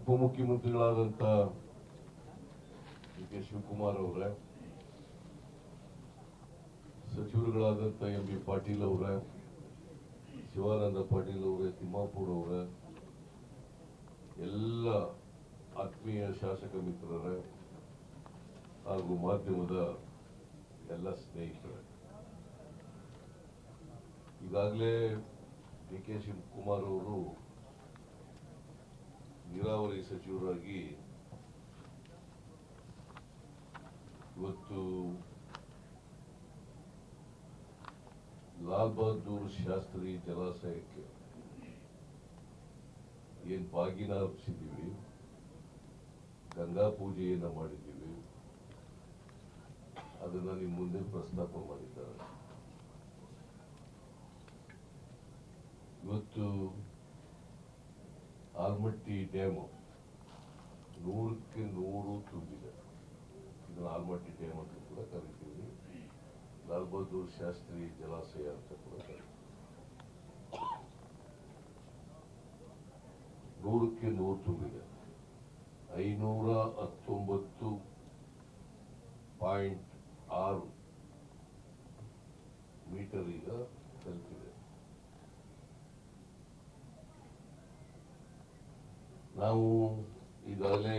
ಉಪಮುಖ್ಯಮಂತ್ರಿಗಳಾದಂಥ D K Shivakumar ಅವರೇ, ಸಚಿವರುಗಳಾದಂಥ M B Patil ಅವರೇ, ಶಿವಾನಂದ ಪಾಟೀಲ್ ಅವರೇ, ತಿಮ್ಮಾಪುರ್ ಅವರೇ, ಎಲ್ಲ ಆತ್ಮೀಯ ಶಾಸಕ ಮಿತ್ರರೇ ಹಾಗೂ ಮಾಧ್ಯಮದ ಎಲ್ಲ ಸ್ನೇಹಿತರೆ, ಈಗಾಗಲೇ ಡಿ ಕೆ ಶಿವಕುಮಾರ್ ಅವರು ನೀರಾವರಿ ಸಚಿವರಾಗಿ ಇವತ್ತು ಲಾಲ್ ಬಹದ್ದೂರ್ ಶಾಸ್ತ್ರಿ ಜಲಾಶಯಕ್ಕೆ ಏನ್ ಬಾಗಿನ ಅರ್ಪಿಸಿದ್ದೀವಿ, ಗಂಗಾ ಪೂಜೆಯನ್ನ ಮಾಡಿದ್ದೀವಿ, ಅದನ್ನ ನಿಮ್ಮ ಮುಂದೆ ಪ್ರಸ್ತಾಪ ಮಾಡಿದ್ದಾರೆ. ಇವತ್ತು ಆಲ್ಮಟ್ಟಿ ಡ್ಯಾಮ್ 100ಕ್ಕೆ 100 ತುಂಬಿದೆ. ಇದನ್ನು ಆಲ್ಮಟ್ಟಿ ಡ್ಯಾಮ್ ಅಂತ ಕೂಡ ಕರಿತೀವಿ, ಲಾಲ್ ಬಹದ್ದೂರ್ ಶಾಸ್ತ್ರಿ ಜಲಾಶಯ ಅಂತ ಕೂಡ ಕರಿತೀವಿ. 100ಕ್ಕೆ 100 ತುಂಬಿದೆ. 519.6 ಮೀಟರ್ ಈಗ ತಲುಪಿದೆ. ನಾವು ಈಗಾಗಲೇ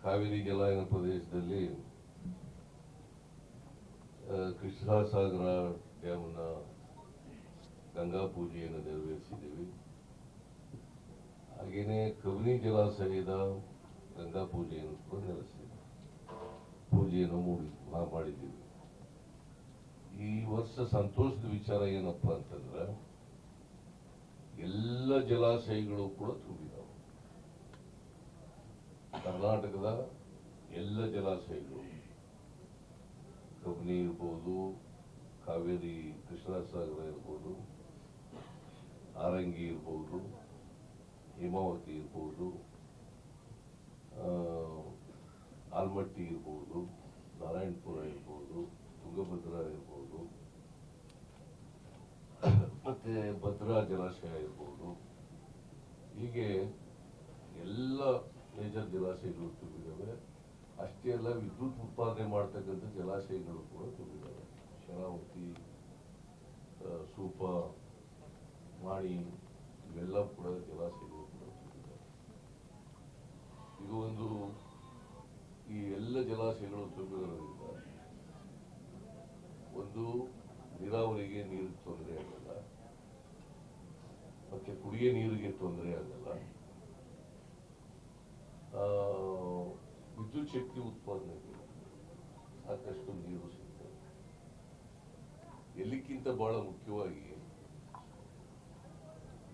ಕಾವೇರಿ ಜಲಾನಯನ ಪ್ರದೇಶದಲ್ಲಿ ಕೃಷ್ಣಸಾಗರ ಡ್ಯಾಮ್ನ ಗಂಗಾ ಪೂಜೆಯನ್ನು ನೆರವೇರಿಸಿದ್ದೀವಿ. ಹಾಗೆಯೇ ಕಬಿನಿ ಜಲಾಶಯದ ಗಂಗಾ ಪೂಜೆಯನ್ನು ಕೂಡ ಪೂಜೆಯನ್ನು ಮಾಡಿದ್ದೀವಿ. ಈ ವರ್ಷ ಸಂತೋಷದ ವಿಚಾರ ಏನಪ್ಪಾ ಅಂತಂದ್ರೆ, ಎಲ್ಲ ಜಲಾಶಯಗಳು ಕೂಡ ತುಂಬಿದವು. ಕರ್ನಾಟಕದ ಎಲ್ಲ ಜಲಾಶಯಗಳು, ಕಬಿನಿ ಇರ್ಬೋದು, ಕಾವೇರಿ ಕೃಷ್ಣಸಾಗರ ಇರ್ಬೋದು, ಆರಂಗಿ ಇರ್ಬೋದು, ಹೇಮಾವತಿ ಇರ್ಬೋದು, ಆಲ್ಮಟ್ಟಿ ಇರ್ಬೋದು, ನಾರಾಯಣಪುರ ಇರ್ಬೋದು, ತುಂಗಭದ್ರಾ ಇರ್ಬೋದು, ಮತ್ತೆ ಭದ್ರಾ ಜಲಾಶಯ ಇರ್ಬೋದು, ಹೀಗೆ ಎಲ್ಲ ಮೇಜರ್ ಜಲಾಶಯಗಳು ತುಂಬಿದ್ದಾವೆ. ಅಷ್ಟೇ ಅಲ್ಲ, ವಿದ್ಯುತ್ ಉತ್ಪಾದನೆ ಮಾಡ್ತಕ್ಕಂಥ ಜಲಾಶಯಗಳು ಕೂಡ ತುಂಬಿದ್ದಾವೆ. ಶರಾವತಿ, ಸೂಪ, ಮಾಣಿ ಇವೆಲ್ಲ ಕೂಡ ಜಲಾಶಯಗಳು ಕೂಡ ತುಂಬಿದ್ದಾವೆ. ಇದು ಒಂದು ಈ ಎಲ್ಲ ಜಲಾಶಯಗಳು ತುಂಬಿರೋದ್ರಿಂದ ಒಂದು ನೀರಾವರಿಗೆ ನೀರಿಗೆ ತೊಂದರೆ ಆಗಲ್ಲ, ಮತ್ತೆ ಕುಡಿಯ ನೀರಿಗೆ ತೊಂದರೆ ಆಗಲ್ಲ, ವಿದ್ಯುತ್ ಶಕ್ತಿ ಉತ್ಪಾದನೆಗೆ ಸಾಕಷ್ಟು ನೀರು ಸಿಗ್ತದೆ. ಎಲ್ಲಕ್ಕಿಂತ ಬಹಳ ಮುಖ್ಯವಾಗಿ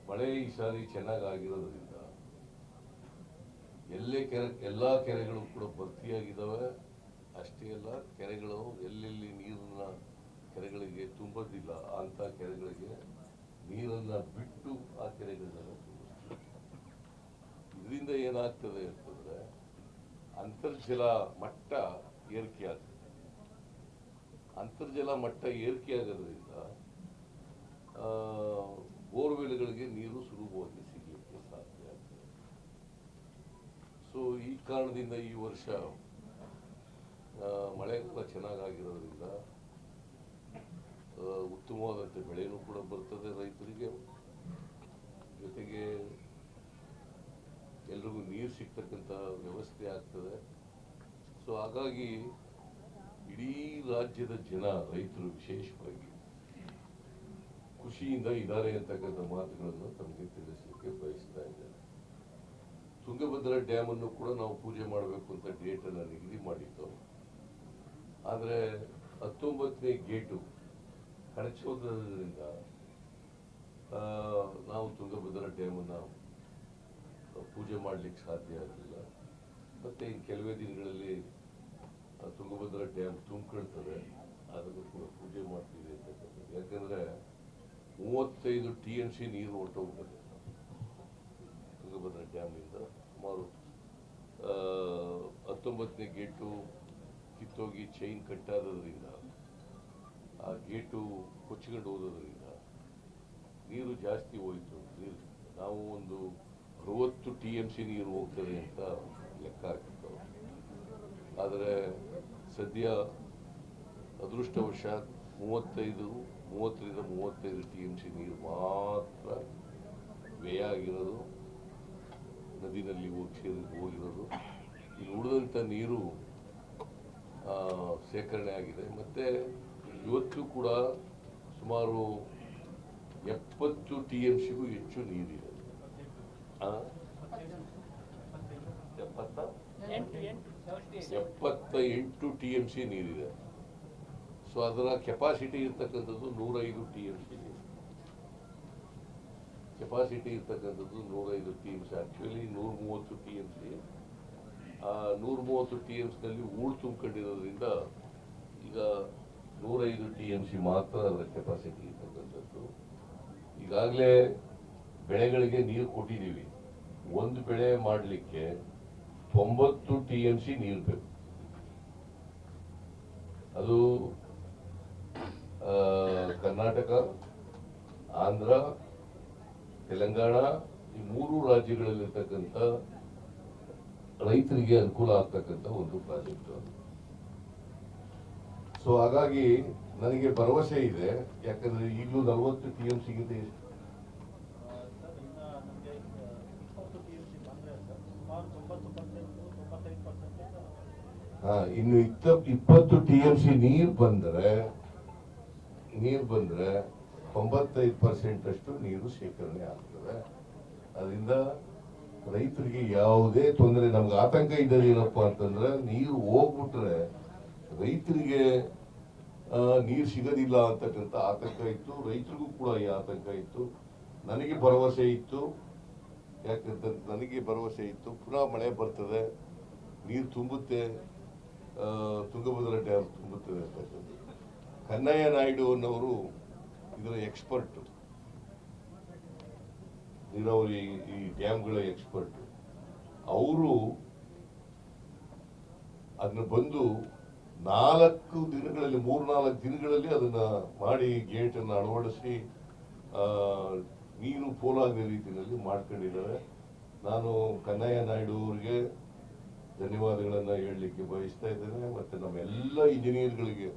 ಮಳೆ ಈ ಸಾರಿ ಚೆನ್ನಾಗಿರೋದ್ರಿಂದ ಎಲ್ಲಾ ಕೆರೆಗಳು ಕೂಡ ಭರ್ತಿಯಾಗಿದ್ದಾವೆ. ಅಷ್ಟೇ ಅಲ್ಲ, ಕೆರೆಗಳು ಎಲ್ಲೆಲ್ಲಿ ನೀರನ್ನ ಕೆರೆಗಳಿಗೆ ತುಂಬೋದಿಲ್ಲ ಅಂತ ಕೆರೆಗಳಿಗೆ ನೀರನ್ನ ಬಿಟ್ಟು ಆ ಕೆರೆಗಳನ್ನೆಲ್ಲ ತುಂಬಿಸ್ತೀವಿ. ಇದರಿಂದ ಏನಾಗ್ತದೆ ಅಂತಂದ್ರೆ, ಅಂತರ್ಜಲ ಮಟ್ಟ ಏರಿಕೆ ಆಗ್ತದೆ. ಅಂತರ್ಜಲ ಮಟ್ಟ ಏರಿಕೆ ಆಗೋದ್ರಿಂದ ಬೋರ್ವೆಲ್ಗಳಿಗೆ ನೀರು ಸುಲಭವಾಗಿ ಸಿಗಲಿಕ್ಕೆ ಸಾಧ್ಯ ಆಗ್ತದೆ. ಸೊ ಈ ಕಾರಣದಿಂದ ಈ ವರ್ಷ ಮಳೆಗಾಲ ಚೆನ್ನಾಗಿರೋದ್ರಿಂದ ಉತ್ತಮವಾದಂಥ ಬೆಳೆನೂ ಕೂಡ ಬರ್ತದೆ ರೈತರಿಗೆ, ಜೊತೆಗೆ ಎಲ್ರಿಗೂ ನೀರು ಸಿಗ್ತಕ್ಕಂಥ ವ್ಯವಸ್ಥೆ ಆಗ್ತದೆ. ಸೊ ಹಾಗಾಗಿ ಇಡೀ ರಾಜ್ಯದ ಜನ, ರೈತರು ವಿಶೇಷವಾಗಿ ಖುಷಿಯಿಂದ ಇದ್ದಾರೆ ಅಂತಕ್ಕಂಥ ಮಾತುಗಳನ್ನು ತಮಗೆ ತಿಳಿಸಲಿಕ್ಕೆ ಬಯಸ್ತಾ ಇದ್ದೇನೆ. ತುಂಗಭದ್ರಾ ಡ್ಯಾಮ್ ಅನ್ನು ಕೂಡ ನಾವು ಪೂಜೆ ಮಾಡಬೇಕು ಅಂತ ಡೇಟ್ ಅನ್ನು ನಿಗದಿ ಮಾಡಿದ್ದು. ಆದರೆ 19ನೇ ಗೇಟು ಕಳಚೋದ್ರಿಂದ ನಾವು ತುಂಗಭದ್ರಾ ಡ್ಯಾಮ್ ಅನ್ನು ಪೂಜೆ ಮಾಡಲಿಕ್ಕೆ ಸಾಧ್ಯ ಆಗಲಿಲ್ಲ. ಮತ್ತೆ ಕೆಲವೇ ದಿನಗಳಲ್ಲಿ ತುಂಗಭದ್ರಾ ಡ್ಯಾಮ್ ತುಂಬಿಕೊಳ್ತದೆ, ಅದನ್ನು ಕೂಡ ಪೂಜೆ ಮಾಡ್ತೀವಿ ಅಂತಕ್ಕಂಥದ್ದು. ಯಾಕಂದ್ರೆ 35 TMC ನೀರು ಹೊರಟೋಗ್ತದೆ ತುಂಗಭದ್ರಾ ಡ್ಯಾಮಿಂದ. ಸುಮಾರು 19ನೇ ಗೇಟು ಕಿತ್ತೋಗಿ ಚೈನ್ ಕಟ್ಟಾದ್ರಿಂದ, ಆ ಗೇಟು ಕೊಚ್ಚಿಕೊಂಡು ಹೋಗೋದ್ರಿಂದ ನೀರು ಜಾಸ್ತಿ ಹೋಯಿತು. ನಾವು ಒಂದು 60 TMC ನೀರು ಹೋಗ್ತದೆ ಅಂತ ಲೆಕ್ಕ ಹಾಕಿತ್ತು. ಆದರೆ ಸದ್ಯ ಅದೃಷ್ಟವಶಾತ್ 30-35 TMC ನೀರು ಮಾತ್ರ ವ್ಯಯ ಆಗಿರೋದು, ನದಿನಲ್ಲಿ ಹೋಗಿರೋದು. ಇನ್ನು ಉಳಿದಂಥ ನೀರು ಸೇಕರಣೆ ಆಗಿದೆ. ಮತ್ತು ಇವತ್ತು ಕೂಡ ಸುಮಾರು 70 TMCಗೂ ಹೆಚ್ಚು ನೀರಿದೆ. 78 TMC ನೀರಿದೆ. ಸೊ ಅದರ ಕೆಪಾಸಿಟಿ ಇರ್ತಕ್ಕಂಥದ್ದು 105 TMC ನೀರು. ಕೆಪಾಸಿಟಿ ಇರ್ತಕ್ಕಂಥದ್ದು 105 TMC. Actually 130 TMC. 130 TMCನಲ್ಲಿ ಹೂಳು ತುಂಬಿಕೊಂಡಿರೋದ್ರಿಂದ ಈಗ 105 TMC ಮಾತ್ರ ಅದರ ಕೆಪಾಸಿಟಿ ಇರ್ತಕ್ಕಂಥದ್ದು. ಈಗಾಗಲೇ ಬೆಳೆಗಳಿಗೆ ನೀರು ಕೊಟ್ಟಿದ್ದೀವಿ. ಒಂದು ಬೆಳೆ ಮಾಡಲಿಕ್ಕೆ 90 TMC ನೀರು ಬೇಕು. ಅದು ಕರ್ನಾಟಕ, ಆಂಧ್ರ, ತೆಲಂಗಾಣ ಈ 3 ರಾಜ್ಯಗಳಲ್ಲಿರ್ತಕ್ಕಂಥ ರೈತರಿಗೆ ಅನುಕೂಲ ಆಗ್ತಕ್ಕಂಥ ಒಂದು ಪ್ರಾಜೆಕ್ಟ್. ಸೊ ಹಾಗಾಗಿ ನನಗೆ ಭರವಸೆ ಇದೆ. ಯಾಕಂದ್ರೆ ಈಗಲೂ 40 TMCಗಿಂತ ಇನ್ನು 20 TMC ನೀರು ಬಂದ್ರೆ 95% ಅಷ್ಟು ನೀರು ಶೇಖರಣೆ ಆಗ್ತದೆ. ಅದರಿಂದ ರೈತರಿಗೆ ಯಾವುದೇ ತೊಂದರೆ, ನಮ್ಗೆ ಆತಂಕ ಇದ್ದದ್ದು ಏನಪ್ಪಾ ಅಂತಂದ್ರೆ ನೀರು ಹೋಗ್ಬಿಟ್ರೆ ರೈತರಿಗೆ ನೀರು ಸಿಗೋದಿಲ್ಲ ಅಂತಕ್ಕಂಥ ಆತಂಕ ಇತ್ತು. ರೈತರಿಗೂ ಕೂಡ ಈ ಆತಂಕ ಇತ್ತು. ನನಗೆ ಭರವಸೆ ಇತ್ತು. ಯಾಕಂತ ನನಗೆ ಭರವಸೆ ಇತ್ತು, ಪುನಃ ಮಳೆ ಬರ್ತದೆ, ನೀರು ತುಂಬುತ್ತೆ, ತುಂಗಭದ್ರಾ ಡ್ಯಾಮ್ ತುಂಬುತ್ತದೆ ಅಂತಕ್ಕಂಥದ್ದು. ಕನ್ನಯ್ಯ ನಾಯ್ಡು ಅನ್ನೋರು ಇದರ ಎಕ್ಸ್ಪರ್ಟ್, ನೀರಾವರಿ ಈ ಡ್ಯಾಮ್ಗಳ ಎಕ್ಸ್ಪರ್ಟ್. ಅವರು ಅದನ್ನ ಬಂದು 4 ದಿನಗಳಲ್ಲಿ 3-4 ದಿನಗಳಲ್ಲಿ ಅದನ್ನ ಮಾಡಿ ಗೇಟ್ ಅನ್ನು ಅಳವಡಿಸಿ ನೀರು ಪೋಲಾಗದ ರೀತಿಯಲ್ಲಿ ಮಾಡ್ಕೊಂಡಿದ್ದಾರೆ. ನಾನು ಕನ್ನಯ್ಯ ನಾಯ್ಡು ಅವರಿಗೆ ಧನ್ಯವಾದಗಳನ್ನ ಹೇಳಲಿಕ್ಕೆ ಬಯಸ್ತಾ ಇದ್ದೇನೆ. ಮತ್ತೆ ನಮ್ಮೆಲ್ಲ ಇಂಜಿನಿಯರ್ಗಳಿಗೆ,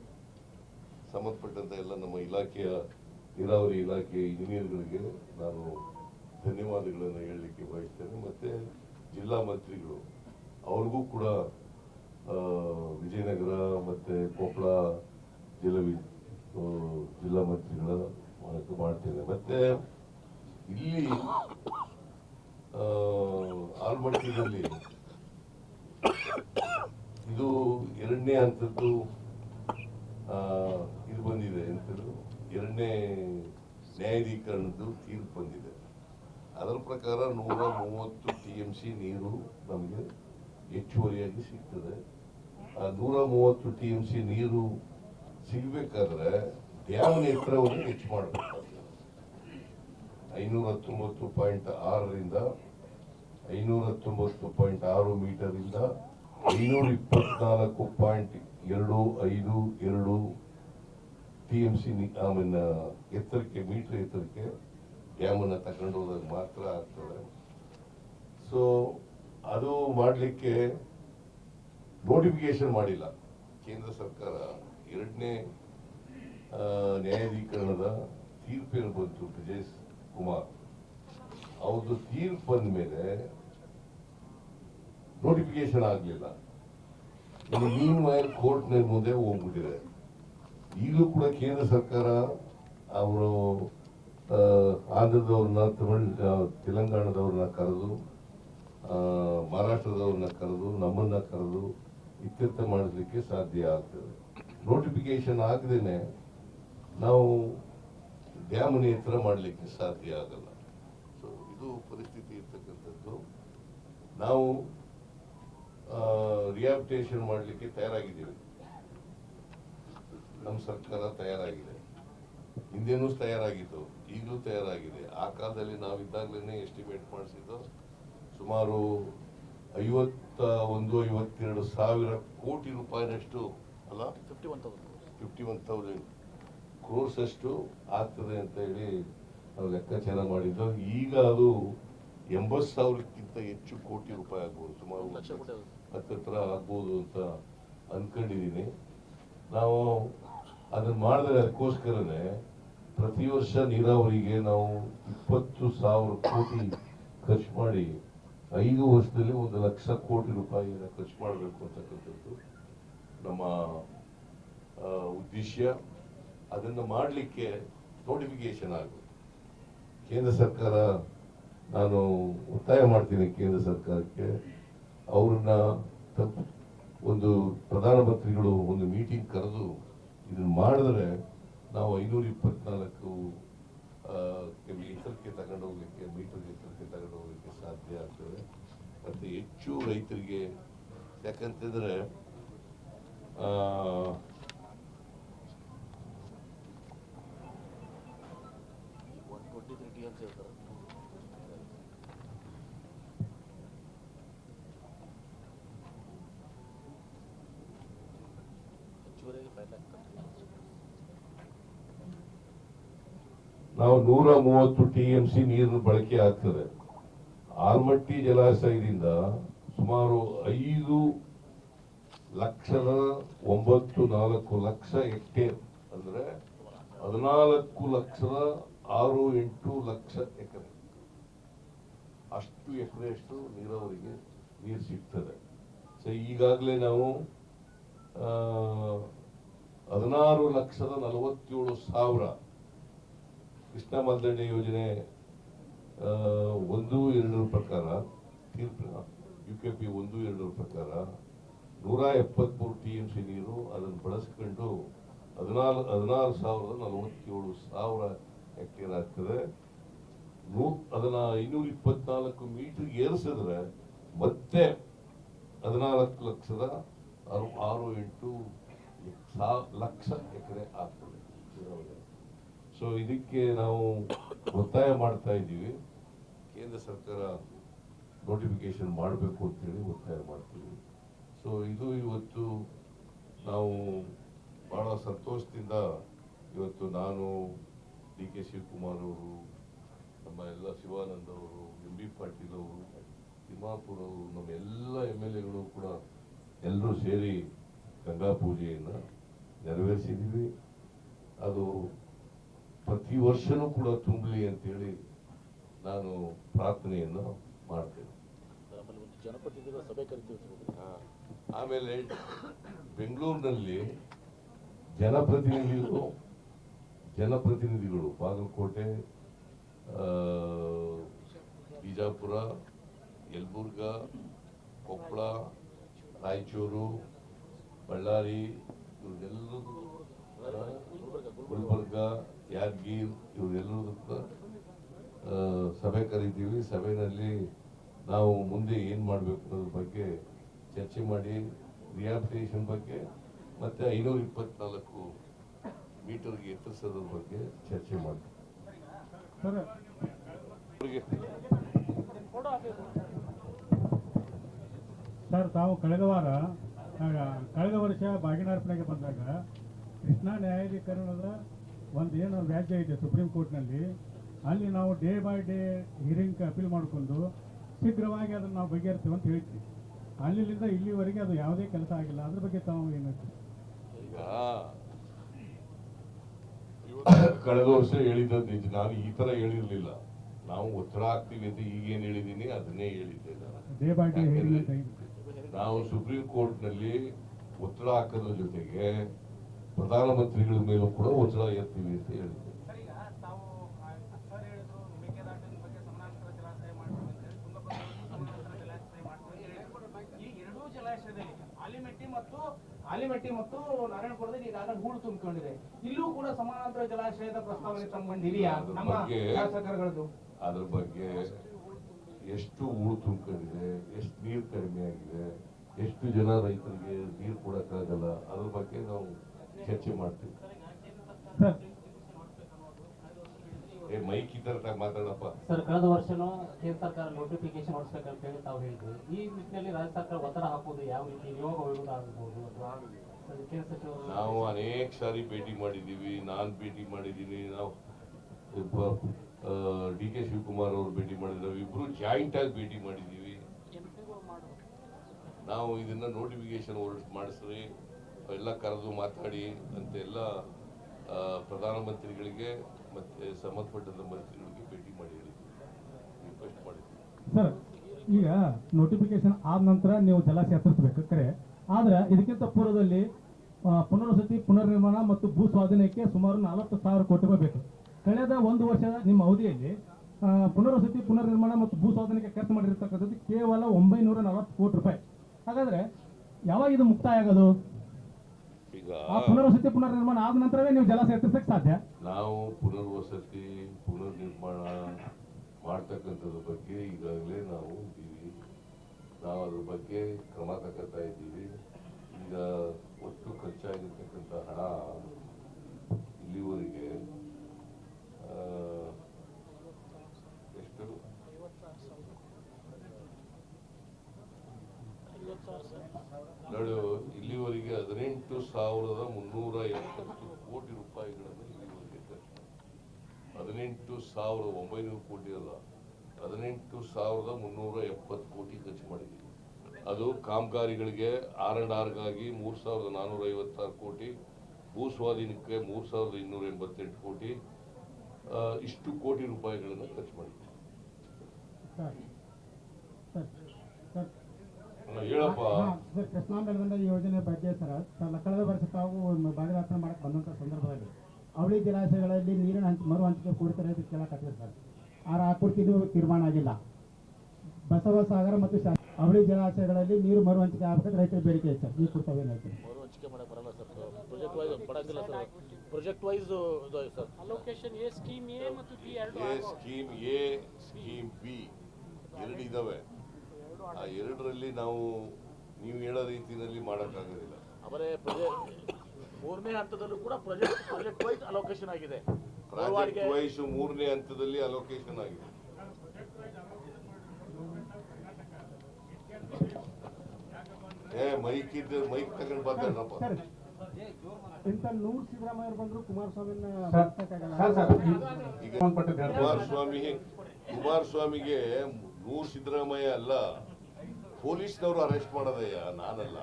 ಸಂಬಂಧಪಟ್ಟಂತ ಎಲ್ಲ ನಮ್ಮ ಇಲಾಖೆಯ ನೀರಾವರಿ ಇಲಾಖೆಯ ಇಂಜಿನಿಯರ್ಗಳಿಗೆ ನಾನು ಧನ್ಯವಾದಗಳನ್ನು ಹೇಳಲಿಕ್ಕೆ ಬಯಸ್ತೇನೆ. ಮತ್ತೆ ಜಿಲ್ಲಾ ಮಂತ್ರಿಗಳು ಅವ್ರಿಗೂ ಕೂಡ ವಿಜಯನಗರ ಮತ್ತೆ ಕೊಪ್ಪಳ ಜಿಲ್ಲಾ ಮಂತ್ರಿಗಳ ಮಾಡ್ತೇನೆ. ಮತ್ತೆ ಇಲ್ಲಿ ಆಲ್ಮಟ್ಟಿಯಲ್ಲಿ ಇದು 2ನೇ ಹಂತದ್ದು ಇದು ಬಂದಿದೆ ಎಂತದ್ದು 2ನೇ ನ್ಯಾಯಾಧೀಕರಣದ್ದು ತೀರ್ಪು ಬಂದಿದೆ. ಅದರ ಪ್ರಕಾರ 130 TMC ನೀರು ನಮಗೆ ಹೆಚ್ಚುವರಿಯಾಗಿ ಸಿಗ್ತದೆ. ಆ 130 TMC ನೀರು ಸಿಗಬೇಕಾದ್ರೆ ಡ್ಯಾಮ್ ಎತ್ತರವನ್ನು ಹೆಚ್ಚು ಮಾಡಬೇಕಾಗ್ತದೆ. 519.6ರಿಂದ 519.6 ಮೀಟರ್ ಇಂದ 524.252 TMC ಎತ್ತರಕ್ಕೆ, ಮೀಟರ್ ಎತ್ತರಕ್ಕೆ ಡ್ಯಾಮ್ ಅನ್ನ ತಗೊಂಡು ಹೋದಾಗ ಮಾತ್ರ ಆಗ್ತದೆ. ಸೊ ಅದು ಮಾಡಲಿಕ್ಕೆ ನೋಟಿಫಿಕೇಶನ್ ಮಾಡಿಲ್ಲ ಕೇಂದ್ರ ಸರ್ಕಾರ. 2ನೇ ನ್ಯಾಯಾಧೀಕರಣದ ತೀರ್ಪೇನು ಬಂತು, ವಿಜಯ್ ಕುಮಾರ್ ಅವ್ರದ್ದು ತೀರ್ಪು ಬಂದ ಮೇಲೆ ನೋಟಿಫಿಕೇಶನ್ ಆಗಲಿಲ್ಲ. ಮೀನ್ ವೈಲ್ ಕೋರ್ಟ್ ಮುಂದೆ ಹೋಗ್ಬಿಟ್ಟಿದೆ. ಈಗಲೂ ಕೂಡ ಕೇಂದ್ರ ಸರ್ಕಾರ ಅವರು ಆಂಧ್ರದವ್ರನ್ನ, ತೆಲಂಗಾಣದವ್ರನ್ನ ಕರೆದು, ಮಹಾರಾಷ್ಟ್ರದವ್ರನ್ನ ಕರೆದು, ನಮ್ಮನ್ನ ಕರೆದು ಇತ್ಯರ್ಥ ಮಾಡಿಸ್ಲಿಕ್ಕೆ ಸಾಧ್ಯ ಆಗ್ತದೆ. ನೋಟಿಫಿಕೇಶನ್ ಆಗದೇನೆ ನಾವು ಡ್ಯಾಮ್ ಎತ್ತರ ಮಾಡಲಿಕ್ಕೆ ಸಾಧ್ಯ ಆಗಲ್ಲ. ಸೊ ಇದು ಪರಿಸ್ಥಿತಿ ಇರ್ತಕ್ಕಂಥದ್ದು. ನಾವು ರಿಹಾಬಿಟೇಷನ್ ಮಾಡಲಿಕ್ಕೆ ತಯಾರಾಗಿದ್ದೀವಿ. ನಮ್ಮ ಸರ್ಕಾರ ತಯಾರಾಗಿದೆ, ಹಿಂದೇನೂ ತಯಾರಾಗಿತ್ತು, ಈಗಲೂ ತಯಾರಾಗಿದೆ. ಆ ಕಾಲದಲ್ಲಿ ನಾವಿದ್ದಾಗಲೇ ಎಸ್ಟಿಮೇಟ್ ಮಾಡಿಸಿದ್ದು ಸುಮಾರು 51-52 ಸಾವಿರ ಕೋಟಿ ರೂಪಾಯಿನಷ್ಟು ಅಲ್ಲ, 51,000 ಕ್ರೋರ್ಸ್ ಅಷ್ಟು ಆಗ್ತದೆ ಅಂತ ಹೇಳಿ ನಾವು ಲೆಕ್ಕಾಚಾರ ಮಾಡಿದ್ದು. ಈಗ ಅದು 80,000ಕ್ಕಿಂತ ಹೆಚ್ಚು ಕೋಟಿ ರೂಪಾಯಿ ಆಗ್ಬೋದು, ಸುಮಾರು ಹತ್ತಿರ ಆಗ್ಬೋದು ಅಂತ ಅನ್ಕೊಂಡಿದ್ದೀನಿ. ನಾವು ಅದನ್ನ ಮಾಡಿದ್ರೆ ಅದಕ್ಕೋಸ್ಕರನೇ ಪ್ರತಿ ವರ್ಷ ನೀರಾವರಿಗೆ ನಾವು 20,000 ಕೋಟಿ ಖರ್ಚು ಮಾಡಿ 5 ವರ್ಷದಲ್ಲಿ 1,00,000 ಕೋಟಿ ರೂಪಾಯಿನ ಖರ್ಚು ಮಾಡಬೇಕು ಅಂತಕ್ಕಂಥದ್ದು ನಮ್ಮ ಉದ್ದೇಶ. ಅದನ್ನು ಮಾಡಲಿಕ್ಕೆ ನೋಟಿಫಿಕೇಶನ್ ಆಗಬೇಕು. ಕೇಂದ್ರ ಸರ್ಕಾರ, ನಾನು ಒತ್ತಾಯ ಮಾಡ್ತೀನಿ ಕೇಂದ್ರ ಸರ್ಕಾರಕ್ಕೆ, ಅವ್ರನ್ನ ಒಂದು ಪ್ರಧಾನಮಂತ್ರಿಗಳು ಒಂದು ಮೀಟಿಂಗ್ ಕರೆದು ಇದನ್ನು ಮಾಡಿದ್ರೆ ನಾವು 524 ಎತ್ತರಕ್ಕೆ ತಗೊಂಡು ಹೋಗ್ಲಿಕ್ಕೆ, ಮೀಟರ್ ಎತ್ತರಕ್ಕೆ ತಗೊಂಡು ಹೋಗ್ಲಿಕ್ಕೆ ಸಾಧ್ಯ ಆಗ್ತದೆ. ಮತ್ತೆ ಹೆಚ್ಚು ರೈತರಿಗೆ, ಯಾಕಂತಂದ್ರೆ ನಾವು 130 TMC ನೀರು ಬಳಕೆ ಆಗ್ತದೆ. ಆಲ್ಮಟ್ಟಿ ಜಲಾಶಯದಿಂದ ಸುಮಾರು 5,94,00,000 ಹೆಕ್ಟೇರ್, ಅಂದ್ರೆ 14,68,00,000 ಎಕರೆ, ಅಷ್ಟು ಎಕರೆಯಷ್ಟು ನೀರಾವರಿಗೆ ನೀರು ಸಿಗ್ತದೆ. ಸೊ ಈಗಾಗಲೇ ನಾವು 16,47,000 ಕೃಷ್ಣ ಮಲ್ದಂಡೆ ಯೋಜನೆ 1-2 ಪ್ರಕಾರ, UKP 1-2 ಪ್ರಕಾರ 173 TMC ನೀರು ಅದನ್ನು ಬಳಸ್ಕೊಂಡು 16,47,000 ಹೆಕ್ಟೇರ್ ಆಗ್ತದೆ. ಅದನ್ನ 524 ಮೀಟರ್ ಏರಿಸಿದ್ರೆ ಮತ್ತೆ 14,68,00,000 ಎಕರೆ ಆಗ್ತದೆ. ಸೊ ಇದಕ್ಕೆ ನಾವು ಒತ್ತಾಯ ಮಾಡ್ತಾ ಇದ್ದೀವಿ, ಕೇಂದ್ರ ಸರ್ಕಾರ ನೋಟಿಫಿಕೇಶನ್ ಮಾಡಬೇಕು ಅಂತೇಳಿ ಒತ್ತಾಯ ಮಾಡ್ತೀವಿ. ಸೊ ಇದು ಇವತ್ತು ನಾವು ಬಹಳ ಸಂತೋಷದಿಂದ ಇವತ್ತು ನಾನು, DK ಶಿವಕುಮಾರ್ ಅವರು, ನಮ್ಮ ಎಲ್ಲ ಶಿವಾನಂದ್ ಅವರು, MB ಪಾಟೀಲ್ ಅವರು, ತಿಮ್ಮಾಪುರ್ ಅವರು, ನಮ್ಮ ಎಲ್ಲ MLAಗಳು ಕೂಡ ಎಲ್ಲರೂ ಸೇರಿ ಗಂಗಾ ಪೂಜೆಯನ್ನು ನೆರವೇರಿಸಿದ್ದೀವಿ. ಅದು ಪ್ರತಿ ವರ್ಷನೂ ಕೂಡ ತುಂಬಲಿ ಅಂತೇಳಿ ನಾನು ಪ್ರಾರ್ಥನೆಯನ್ನು ಮಾಡ್ತೇನೆ. ಆಮೇಲೆ ಬೆಂಗಳೂರಿನಲ್ಲಿ ಜನಪ್ರತಿನಿಧಿಗಳು ಬಾಗಲಕೋಟೆ, ಬಿಜಾಪುರ, ಯಲಬುರ್ಗಾ, ಕೊಪ್ಪಳ, ರಾಯಚೂರು, ಬಳ್ಳಾರಿ, ಇವರೆಲ್ಲರೂ, ಗುಲ್ಬರ್ಗ, ಯಾದಗಿರಿ, ಇವರೆಲ್ಲರೂ ಸಭೆ ಕರಿತೀವಿ. ಸಭೆಯಲ್ಲಿ ನಾವು ಮುಂದೆ ಏನು ಮಾಡಬೇಕು ಅನ್ನೋದ್ರ ಬಗ್ಗೆ ಚರ್ಚೆ ಮಾಡಿ, ರಿಹಾಬಿಲಿಟೇಷನ್ ಬಗ್ಗೆ ಮತ್ತೆ 524 ಮೀಟರ್ಗೆ ಎತ್ತರಿಸೋದ್ರ ಬಗ್ಗೆ ಚರ್ಚೆ ಮಾಡ್ತೀವಿ. ಸರ್, ತಾವು ಕಳೆದ ವರ್ಷ ಬಾಗಿನಾರ್ಪಣೆಗೆ ಬಂದಾಗ ಕೃಷ್ಣಾ ನ್ಯಾಯಾಧೀಕರಣದ ಏನು ವ್ಯಾಜ್ಯ ಇದೆ ಸುಪ್ರೀಂ ಕೋರ್ಟ್ನಲ್ಲಿ, ಅಲ್ಲಿ ನಾವು day by day hearing appeal ಮಾಡಿಕೊಂಡು ಶೀಘ್ರವಾಗಿ ಅದನ್ನು ನಾವು ಬಗೆಹರಿಸ್ತೀವಿ ಅಂತ ಹೇಳ್ತೀವಿ. ಅಲ್ಲಿಂದ ಇಲ್ಲಿವರೆಗೆ ಅದು ಯಾವುದೇ ಕೆಲಸ ಆಗಿಲ್ಲ. ಅದ್ರ ಬಗ್ಗೆ ತಾವು ಏನು? ಈಗ ಕಳೆದ ವರ್ಷ ಹೇಳಿದ್ದು ನಾನು ಈ ತರ ಹೇಳಿರ್ಲಿಲ್ಲ. ನಾವು ಒತ್ತಡ ಹಾಕ್ತೀವಿ ಅಂತ ಈಗೇನು ಹೇಳಿದ್ದೀನಿ ಅದನ್ನೇ ಹೇಳಿದ್ದೆ. ನಾವು ಸುಪ್ರೀಂ ಕೋರ್ಟ್ ನಲ್ಲಿ ಒತ್ತಡ ಹಾಕೋದ್ರ ಜೊತೆಗೆ ಪ್ರಧಾನಮಂತ್ರಿಗಳ ಮೇಲೂ ಕೂಡ ಒತ್ತಡ ಎತ್ತೀವಿ ಅಂತ ಹೇಳಿದ್ದೆ. ಆಲಿಮೆಟ್ಟಿ ಮತ್ತು ನಾರಾಯಣಪುರದಲ್ಲಿ ಈಗಾಗಲೇ ಹೂಳು ತುಂಬಿಕೊಂಡಿದೆ. ಇಲ್ಲೂ ಕೂಡ ಸಮಾನಾಂತರ ಜಲಾಶಯದ ಪ್ರಸ್ತಾವನೆ ತಗೊಂಡಿದೆಯಾ ನಮ್ಮ ಶಾಸಕರುಗಳದ್ದು? ಅದ್ರ ಬಗ್ಗೆ ಎಷ್ಟು ಹೂಳು ತುಂಬಿಕೊಂಡಿದೆ, ಎಷ್ಟು ನೀರು ಕಡಿಮೆ ಆಗಿದೆ, ಎಷ್ಟು ಜನ ರೈತರಿಗೆ ನೀರು ಕೊಡಕ್ಕಾಗಲ್ಲ, ಅದ್ರ ಬಗ್ಗೆ ನಾವು ಚರ್ಚೆ ಮಾಡ್ತೀವಿ. ಮೈಕ್ ಈ ತರ ಮಾತಾಡಪ್ಪ. ಸರ್, ಕಳೆದ ವರ್ಷನೂ ಕೇಂದ್ರ ಸರ್ಕಾರ ನೋಟಿಫಿಕೇಶನ್ ಹೊರಡಿಸಬೇಕಂತ ಹೇಳಿ ತಾವು ಹೇಳಿದ್ವಿ. ಈ ನಿಟ್ಟಿನಲ್ಲಿ ರಾಜ್ಯ ಸರ್ಕಾರ ಒತ್ತಡ ಹಾಕುವುದು ಯಾವ ರೀತಿ ನಿಯೋಗ ಒಳಗಾಗಬಹುದು ಅಥವಾ ಕೇಂದ್ರ ಸಚಿವರು? ನಾವು ಅನೇಕ ಸಾರಿ ಭೇಟಿ ಮಾಡಿದ್ದೀವಿ, ನಾನು ಭೇಟಿ ಮಾಡಿದ್ದೀನಿ. ನಾವು ಡಿ ಕೆ ಶಿವಕುಮಾರ್ ಅವರು ಭೇಟಿ ಮಾಡಿದ್ರು, ಇಬ್ರು ಜಾಯಿಂಟ್ ಆಗಿ ಭೇಟಿ ಮಾಡಿದ್ದೀವಿ. ನಾವು ಇದನ್ನ ನೋಟಿಫಿಕೇಶನ್ ಮಾಡಿಸ್ರಿ, ಎಲ್ಲ ಕರೆದು ಮಾತಾಡಿ ಅಂತೆಲ್ಲ ಪ್ರಧಾನಮಂತ್ರಿಗಳಿಗೆ ಮತ್ತೆ ಸಂಬಂಧಪಟ್ಟಂತ ಮಂತ್ರಿಗಳಿಗೆ ಭೇಟಿ ಮಾಡಿ ರಿಕ್ವೆಸ್ಟ್ ಮಾಡಿದ್ವಿ. ಸರ್, ಈಗ ನೋಟಿಫಿಕೇಶನ್ ಆದ ನಂತರ ನೀವು ಜಲಾಶಯ ಎತ್ತರಿಸಬೇಕು ಕರೆ, ಆದ್ರೆ ಇದಕ್ಕಿಂತ ಪೂರ್ವದಲ್ಲಿ ಪುನರ್ವಸತಿ, ಪುನರ್ನಿರ್ಮಾಣ ಮತ್ತು ಭೂ ಸ್ವಾಧೀನಕ್ಕೆ ಸುಮಾರು 40,000 ಕೋಟಿ ರೂಪಾಯಿ ಬೇಕು. ಕಳೆದ 1 ವರ್ಷದ ನಿಮ್ಮ ಅವಧಿಯಲ್ಲಿ ಪುನರ್ವಸತಿ, ಪುನರ್ನಿರ್ಮಾಣ ಮತ್ತು ಭೂ ಸ್ವಾಧೀನಕ್ಕೆ ಖರ್ಚು ಮಾಡಿರ್ತಕ್ಕಂಥದ್ದು ಕೇವಲ 940 ಕೋಟಿ ರೂಪಾಯಿ. ಹಾಗಾದ್ರೆ ಯಾವಾಗ ಇದು ಮುಕ್ತಾಯ ಆಗೋದು? ಈಗ ಆ ಪುನರ್ವಸತಿ, ಪುನರ್ನಿರ್ಮಾಣ ಆದ ನಂತರವೇ ನೀವು ಜಲಾಶಯ ಎತ್ತರಿಸಕ್ಕೆ ಸಾಧ್ಯ. ನಾವು ಪುನರ್ವಸತಿ, ಪುನರ್ನಿರ್ಮಾಣ ಮಾಡ್ತಕ್ಕಂಥದ್ರ ಬಗ್ಗೆ ಈಗಾಗಲೇ ನಾವು ಇದ್ದೀವಿ. ನಾವು ಅದ್ರ ಬಗ್ಗೆ ಕ್ರಮ ತಗೋತಾ ಇದ್ದೀವಿ. ಈಗ ಒಟ್ಟು ಖರ್ಚಾಗಿರ್ತಕ್ಕಂಥ ಹಣ ಇಲ್ಲಿವರೆಗೆ ಎಷ್ಟು? ನೋಡು, ಇಲ್ಲಿವರೆಗೆ 18,370 ಕೋಟಿ ರೂಪಾಯಿಗಳನ್ನು ಇಲ್ಲಿವರೆಗೆ ಖರ್ಚು ಮಾಡಿ, 18,900 ಕೋಟಿ ಅಲ್ಲ, 18,370 ಕೋಟಿ ಖರ್ಚು ಮಾಡಿದ್ದೀವಿ. ಅದು ಕಾಮಗಾರಿಗಳಿಗೆ R&Rಗಾಗಿ 3,456 ಕೋಟಿ, ಭೂ ಸ್ವಾಧೀನಕ್ಕೆ 3,288 ಕೋಟಿ, ಇಷ್ಟು ಕೋಟಿ ರೂಪಾಯಿಗಳನ್ನು ಖರ್ಚು ಮಾಡಿದ್ದೀವಿ. ಹೇಳಪ್ಪ. ಸರ್, ಕೃಷ್ಣಾ ಮೇಲ್ದಂಡ ಯೋಜನೆ ಬಗ್ಗೆ ಸರ್, ಕಳೆದ ವರ್ಷ ತಾವು ಭಾಗದಾಸನ ಮಾಡಕ್ಕೆ ಬಂದಂಥ ಸಂದರ್ಭದಲ್ಲಿ ಅವಳಿ ಜಲಾಶಯಗಳಲ್ಲಿ ನೀರಿನ ಮರು ಹಂಚಿಕೆ ಕೊಡ್ತಾರೆ ಅಂತ ಕೇಳಕತ್ತಿದೆ ಸರ್. ಆರ ಆ ಕುರಿತು ಇದು ತೀರ್ಮಾನ ಆಗಿಲ್ಲ. ಬಸವಸಾಗರ ಮತ್ತು ಅವಳಿ ಜಲಾಶಯಗಳಲ್ಲಿ ನೀರು ಮರು ಹಂಚಿಕೆ ಆಗಬೇಕಾದ್ರೆ ರೈತರ ಬೇಡಿಕೆ ಐತೆ ಸರ್. ಈ ಕುರಿತು ಏನಾಯ್ತು? ಮರು ಹಂಚಿಕೆ ಮಾಡಕ್ಕೆ ಬರಲ್ಲ ಸರ್, ಪ್ರಾಜೆಕ್ಟ್ ವೈಸ್ ಕೊಡಂಗಿಲ್ಲ sir. Project wise sir allocation ಎ ಸ್ಕೀಮ್ ಎ ಮತ್ತು ಬಿ ಎರಡು ಸ್ಕೀಮ್ ಎ, ಸ್ಕೀಮ್ ಬಿ ಎರಡಿದಾವೆ. ಆ ಎರಡರಲ್ಲಿ ನಾವು ನೀವು ಹೇಳೋ ರೀತಿಯಲ್ಲಿ ಮಾಡೋಕ್ಕಾಗೋದಿಲ್ಲ. ಅವರೇ ಮೂರನೇ ಹಂತದಲ್ಲೂ ಕೂಡ ಪ್ರಾಜೆಕ್ಟ್ ವೈಸ್ ಅಲೋಕೇಶನ್ ಆಗಿದೆ. ಪ್ರಾಜೆಕ್ಟ್ ವೈಸ್ 3ನೇ ಹಂತದಲ್ಲಿ ಅಲೋಕೇಶನ್ ಆಗಿದೆ. ಮೈಕ್ ತಗೊಂಡು ಮಾತಾಡ್ರಪ್ಪ. ಇಂಥ 100 ಸಿದ್ದರಾಮಯ್ಯ ಬಂದ್ರು ಕುಮಾರಸ್ವಾಮಿನ ಈಗ ಕುಮಾರಸ್ವಾಮಿಗೆ 100 ಸಿದ್ದರಾಮಯ್ಯ ಅಲ್ಲ, ಪೊಲೀಸ್ನವರು ಅರೆಸ್ಟ್ ಮಾಡೋದಯ್ಯ, ನಾನಲ್ಲ.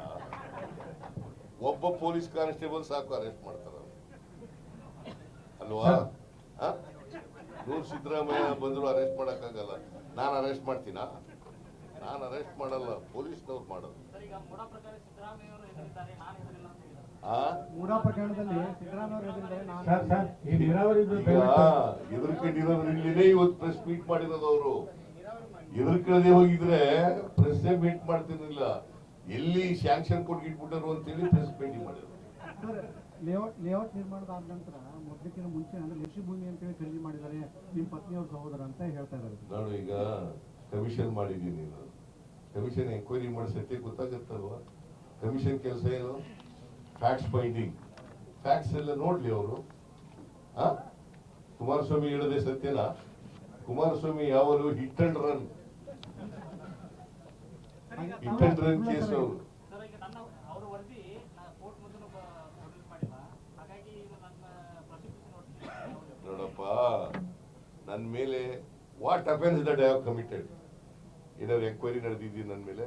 ಒಬ್ಬ ಪೊಲೀಸ್ ಕಾನ್ಸ್ಟೇಬಲ್ ಸಾಕು ಅರೆಸ್ಟ್ ಮಾಡ್ತಾರ ಅಲ್ವಾ? 100 ಸಿದ್ದರಾಮಯ್ಯ ಬಂದ್ರು ಅರೆಸ್ಟ್ ಮಾಡಕ್ಕಾಗಲ್ಲ. ನಾನು ಅರೆಸ್ಟ್ ಮಾಡ್ತೀನಾ? ನಾನು ಅರೆಸ್ಟ್ ಮಾಡಲ್ಲ, ಪೊಲೀಸ್ನವ್ರು ಮಾಡೋದು. ಮೂಡಾ ಪ್ರಕರಣದಲ್ಲಿ ಸಿದ್ದರಾಮಯ್ಯ ಎದುರ್ಕೊಂಡಿರೋದ್ರಿಂದಲೇ ಇವತ್ತು ಪ್ರೆಸ್ ಮೀಟ್ ಮಾಡಿರೋದು. ಅವರು ಎದುರ್ಕೊಳ್ಳದೆ ಹೋಗಿದ್ರೆ ಪ್ರೆಸ್ ಮೀಟ್ ಮಾಡ್ತಿರ್ಲಿಲ್ಲ. ಎಲ್ಲಿ ಸ್ಯಾಂಕ್ಷನ್ ಕೊಟ್ಟಿಟ್ಬಿಟ್ಟರು ಅಂತೇಳಿ ಪ್ರೆಸ್ ಮೀಟಿಂಗ್ ಮಾಡಿದ್ರು. ಲೇಔಟ್ ನಿರ್ಮಾಣದ ನಂತರ ಮೊದಲಿನ ಮುಂಚೆ ಅಂದ್ರೆ ಲಕ್ಷಿ ಭೂಮಿ ಅಂತೇಳಿ ಖರೀದಿ ಮಾಡಿದ್ದಾರೆ ನಿಮ್ಮ ಪತ್ನಿಯವ್ರ ಸಹೋದರ ಅಂತ ಹೇಳ್ತಾ ಇದ್ದಾರೆ. ನಾನು ಈಗ ಕಮಿಷನ್ ಮಾಡಿದ್ದೀನಿ. ನಾನು ಕಮಿಷನ್ ಎಂಕ್ವೈರಿ ಮಾಡಿ ಸತ್ಯ ಗೊತ್ತಾಗತ್ತಲ್ವಾ? ಕಮಿಷನ್ ಕೆಲಸ ಏನು? Facts finding. ಫ್ಯಾಕ್ಟ್ಸ್ ಎಲ್ಲ ನೋಡ್ಲಿ ಅವರು. ಕುಮಾರಸ್ವಾಮಿ ಹೇಳದೆ ಸತ್ಯನಾ? ಕುಮಾರಸ್ವಾಮಿ ಯಾವಾಗಲೂ ಹಿಟ್ ಅಂಡ್ ರನ್ ಕೇಸ್ ಅವರು. ನೋಡಪ್ಪ, ನನ್ನ ಮೇಲೆ what offence that I have committed? ಏನಾದ್ರು ಎಂಕ್ವೈರಿ ನಡೆದಿದ್ದೀಯ ನನ್ನ ಮೇಲೆ?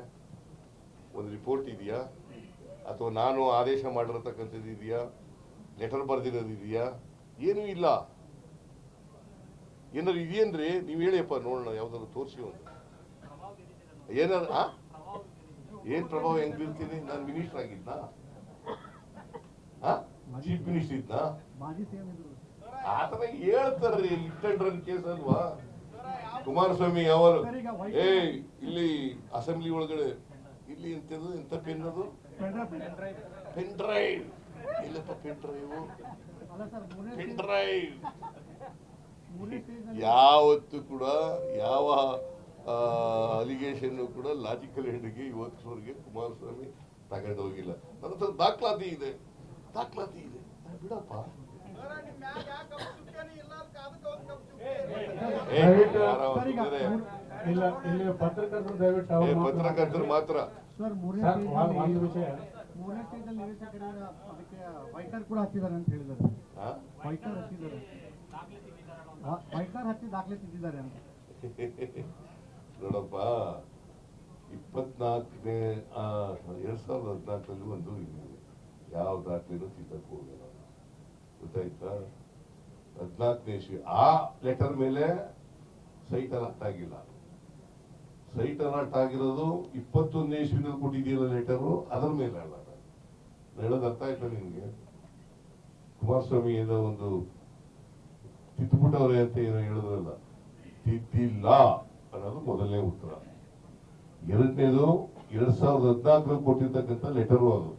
ಒಂದು ರಿಪೋರ್ಟ್ ಇದೆಯಾ? ಅಥವಾ ನಾನು ಆದೇಶ ಮಾಡಿರತಕ್ಕಂಥದ್ದು ಇದೆಯಾ? ಲೆಟರ್ ಬರೆದಿರೋದಿದೆಯಾ? ಏನೂ ಇಲ್ಲ. ಏನಾದ್ರು ಇದೆಯೇನ್ರಿ? ನೀವು ಹೇಳಿಯಪ್ಪ ನೋಡೋಣ, ಯಾವ್ದಾದ್ರು ತೋರಿಸಿ ಒಂದು. ಏನಾದ್ರು ಏನ್ ಪ್ರಭಾವ ಹೆಂಗ್ ಬೀರ್ತೀನಿ? ನಾನು ಮಿನಿಸ್ಟರ್ ಆಗಿದ್ನಾ? ಚೀಫ್ ಮಿನಿಸ್ಟರ್ ಇದ್ನಾ? ಆತರ ಹೇಳ್ತಾರ್ರಿ. ಹಿಟ್ ಅಂಡ್ ರನ್ ಕೇಸ್ ಅಲ್ವಾ? ಕುಮಾರಸ್ವಾಮಿ ಯಾವಾಗ ಇಲ್ಲಿ ಅಸೆಂಬ್ಲಿ ಒಳಗಡೆ ಇಲ್ಲಿ ಎಂತ ಪೆನ್ ಅದು? Pen drive. ಇಲ್ಲಪ್ಪ ಪೆನ್ ಡ್ರೈವ್, ಪೆನ್ ಡ್ರೈವ್. ಯಾವತ್ತು ಕೂಡ ಯಾವ ಅಲಿಗೇಷನ್ ಕೂಡ ಲಾಜಿಕಲ್ ಎಂಡ್ಗೆ ಇವತ್ತಿನವರೆಗೆ ಕುಮಾರಸ್ವಾಮಿ ತಗೊಂಡು ಹೋಗಿಲ್ಲ. ನನ್ನ ಹತ್ರ ದಾಖಲಾತಿ ಇದೆ. ಬಿಡಪ್ಪ. ಪತ್ರಕರ್ತರು ಮಾತ್ರ. ವೈಕರ್ ಕೂಡ ಹತ್ತಿದ್ದಾರೆ ಅಂತ ಹೇಳಿದ್ದಾರೆ. ವೈಕರ್ ಹತ್ತಿದ್ದಾರೆ. ವೈಟ್ನರ್ ಹತ್ತಿ ದಾಖಲೆ ತಿದ್ದಿದ್ದಾರೆ ಅಂತ. ನೋಡಪ್ಪ 24ನೇ 2014 ಒಂದು ಯಾವ ದಾಖಲೆನೂ ತಿದ್ದಕ್ಕೆ ಹೋಗಲ್ಲ, ಗೊತ್ತಾಯ್ತಾ? 14ನೇ ಇಸ್ವಿ ಆ ಲೆಟರ್ ಮೇಲೆ ಸೈಟ್ ಅಲಾಟ್ ಆಗಿಲ್ಲ. ಸೈಟ್ ಅಲಾಟ್ ಆಗಿರೋದು 21ನೇ ಇಸ್ವಿನಲ್ಲಿ ಕೊಟ್ಟಿದೆಯಲ್ಲ ಲೆಟರು, ಅದ್ರ ಮೇಲೆ ಅಲ್ಲ. ಹೇಳೋದು ಅರ್ಥ ಆಯ್ತಾ ನಿನ್ಗೆ? ಕುಮಾರಸ್ವಾಮಿ ಏನೋ ಒಂದು ತಿದ್ದುಬಿಟ್ಟವ್ರೆ ಅಂತ ಏನೋ ಹೇಳಿದ್ರಲ್ಲ, ತಿದ್ದಿಲ್ಲ ಅನ್ನೋದು ಮೊದಲನೇ ಉತ್ತರ. ಎರಡನೇದು 2014 ಕೊಟ್ಟಿರ್ತಕ್ಕಂಥ ಲೆಟರು ಅದು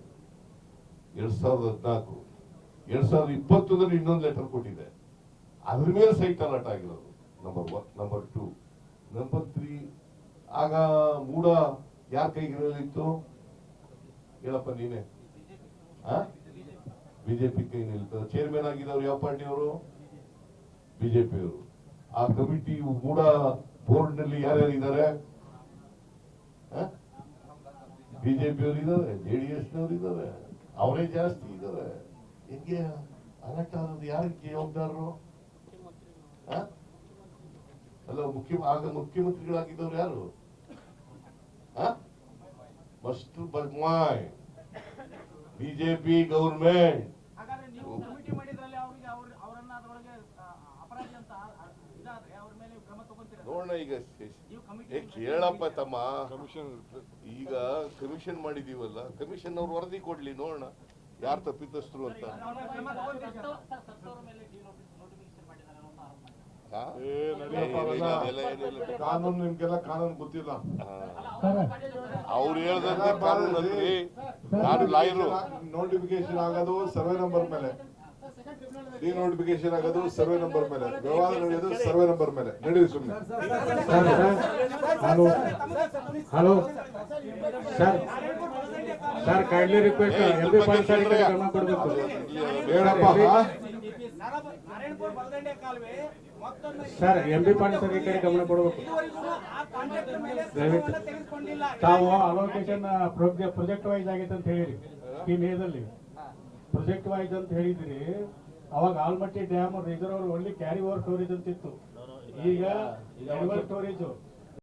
2014. 2020 ಇನ್ನೊಂದು ಲೆಟರ್ ಕೊಟ್ಟಿದೆ, ಅದ್ರ ಮೇಲೆ ಸೈಟ್ ಅಲಾಟ್ ಆಗಿರೋದು. ನಂಬರ್ 1. ನಂಬರ್ 2. ನಂಬರ್ 3, ಆಗ ಮೂಡ ಯಾರ ಕೈಗಿರಲಿತ್ತು ಹೇಳಪ್ಪ ನೀನೆ? ಬಿಜೆಪಿ ಕೈನಲ್ಲಿ ಚೇರ್ಮನ್ ಆಗಿದ್ದವ್ರು ಯಾವ ಪಾರ್ಟಿಯವರು? ಬಿಜೆಪಿಯವರು. ಆ ಕಮಿಟಿ ಮೂಡ ಬೋರ್ಡ್ ನಲ್ಲಿ ಯಾರ್ಯಾರಿದ್ದಾರೆ? ಬಿಜೆಪಿಯವರು ಇದ್ದಾರೆ, JDS ನವರು ಇದ್ದಾರೆ, ಅವರೇ ಜಾಸ್ತಿ ಇದ್ದಾರೆ. ಹೆಂಗೆ ಅಲರ್ಟ್ ಆಗೋದು? ಯಾರಿಗೆ ಜವಾಬ್ದಾರರು? ಅಲ್ಲ, ಆಗ ಮುಖ್ಯಮಂತ್ರಿಗಳಾಗಿದ್ದವ್ರು ಯಾರು? Mister Bommai, BJP government. ಹಾಗಾದ್ರೆ ನೀವು ಕಮಿಟಿ ಮಾಡಿದ್ರಲ್ಲಿ ಅವರನ್ನ ಅದರೊಳಗೆ ಅಪರಾಧಿ ಅಂತ ಇದಾದ್ರೆ ಅವ್ರ ಮೇಲೆ ಕ್ರಮ ತಗೊಂತೀರಾ? ನೋಡೋಣ ಈಗ. ಕೇಳಪ್ಪ ತಮ್ಮ, ಈಗ ಕಮಿಷನ್ ಮಾಡಿದೀವಲ್ಲ, ಕಮಿಷನ್ ಅವ್ರು ವರದಿ ಕೊಡ್ಲಿ, ನೋಡೋಣ ಯಾರು ತಪ್ಪಿತಸ್ಥರು ಅಂತ. ಕಾನೂನು ನಿಮ್ಗೆಲ್ಲ ಕಾನೂನು ಗೊತ್ತಿಲ್ಲ. ಅವ್ರು ಹೇಳ್ದಂತೆ ಕಾನೂನು ಅಲ್ರಿ, ನಾನು ಲಾಯರು. ನೋಟಿಫಿಕೇಶನ್ ಆಗೋದು ಸರ್ವೆ ನಂಬರ್ ಮೇಲೆ, ಡಿನೋಟಿಫಿಕೇಶನ್ ಆಗೋದು ಸರ್ವೆ ನಂಬರ್ ಮೇಲೆ, ವ್ಯವಹಾರ ನಡೆಯೋದು ಸರ್ವೆ ನಂಬರ್ ಮೇಲೆ. ನಡೀರಿ ಸುಮ್ಮನೆ. Hello sir, sir kindly request MP Patil sir ಗಮನ ಕೊಡಬೇಕು. ಹೇಳಪ್ಪ. ನಾರಾಯಣಪುರ ಬಲದಂಡೆ ಕಾಲುವೆ ಸರ್ MP ಪಾಟೀಲ್ ಸರ್ ಈ ಕಡೆ ಗಮನ ಕೊಡಬೇಕು. ದಯವಿಟ್ಟು ತಾವು ಅಲೋಕೇಶನ್ ಪ್ರೊಜೆಕ್ಟ್ ವೈಸ್ ಆಗೈತೆ ಅಂತ ಹೇಳಿರಿ, ಸ್ಕೀಮ್ ಎದಲ್ಲಿ ಪ್ರೊಜೆಕ್ಟ್ ವೈಸ್ ಅಂತ ಹೇಳಿದ್ರಿ. ಅವಾಗ Almatti dam reservoir only carry over storage ಅಂತಿತ್ತು, ಈಗ ಸ್ಟೋರೇಜ್